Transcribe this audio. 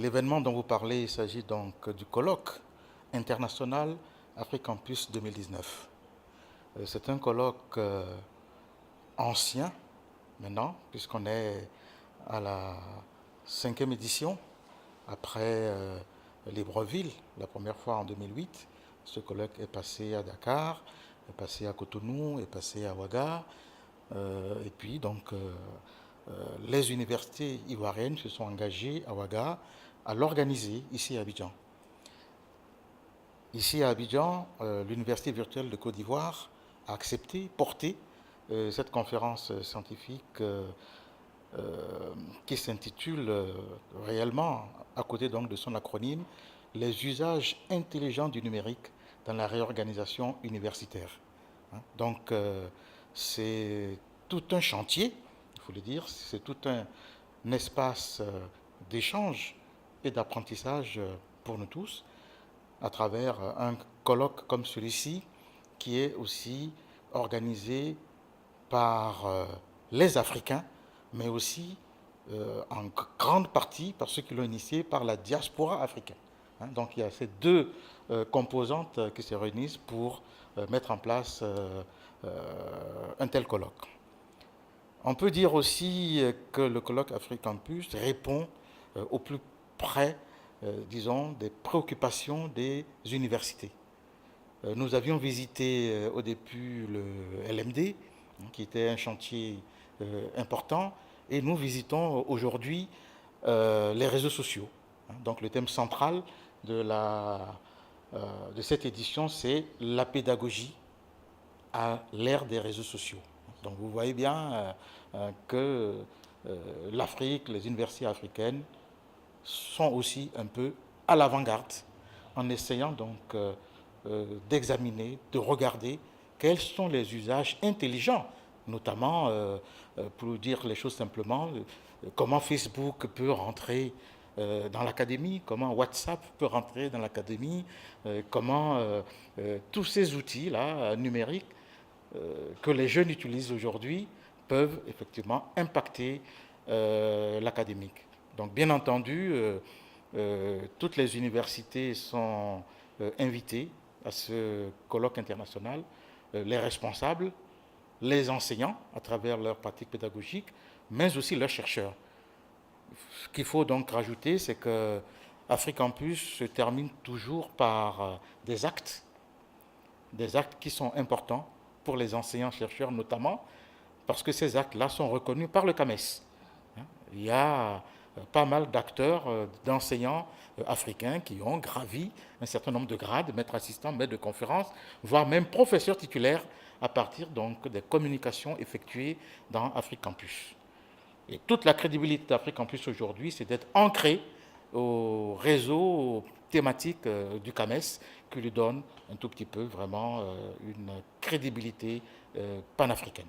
L'événement dont vous parlez, il s'agit donc du colloque international Africampus 2019. C'est un colloque ancien maintenant, puisqu'on est à la 5e édition, après Libreville, la première fois en 2008. Ce colloque est passé à Dakar, est passé à Cotonou, est passé à Ouaga. Et puis donc les universités ivoiriennes se sont engagées à Ouaga à l'organiser ici à Abidjan. Ici à Abidjan, l'Université virtuelle de Côte d'Ivoire a accepté, porté cette conférence scientifique qui s'intitule réellement, à côté donc de son acronyme, les usages intelligents du numérique dans la réorganisation universitaire. Donc c'est tout un chantier, il faut le dire, c'est tout un espace d'échange et d'apprentissage pour nous tous, à travers un colloque comme celui-ci, qui est aussi organisé par les Africains, mais aussi en grande partie par ceux qui l'ont initié, par la diaspora africaine. Donc il y a ces deux composantes qui se réunissent pour mettre en place un tel colloque. On peut dire aussi que le colloque Africampus répond au plus près, disons, des préoccupations des universités. Nous avions visité au début le LMD, qui était un chantier important, et nous visitons aujourd'hui les réseaux sociaux. Donc le thème central de cette édition, c'est la pédagogie à l'ère des réseaux sociaux. Donc vous voyez bien que l'Afrique, les universités africaines sont aussi un peu à l'avant-garde en essayant donc d'examiner, de regarder quels sont les usages intelligents, notamment, pour dire les choses simplement, comment Facebook peut rentrer dans l'académie, comment WhatsApp peut rentrer dans l'académie, comment tous ces outils-là numériques que les jeunes utilisent aujourd'hui peuvent effectivement impacter l'académique. Donc bien entendu, toutes les universités sont invitées à ce colloque international, les responsables, les enseignants à travers leurs pratiques pédagogiques, mais aussi leurs chercheurs. Ce qu'il faut donc rajouter, c'est que Africampus se termine toujours par des actes qui sont importants pour les enseignants-chercheurs notamment, parce que ces actes-là sont reconnus par le CAMES. Il y a pas mal d'acteurs, d'enseignants africains qui ont gravi un certain nombre de grades, maîtres assistants, maîtres de conférences, voire même professeurs titulaires à partir donc des communications effectuées dans Africampus. Et toute la crédibilité d'Africampus aujourd'hui, c'est d'être ancré au réseau thématique du CAMES qui lui donne un tout petit peu vraiment une crédibilité panafricaine.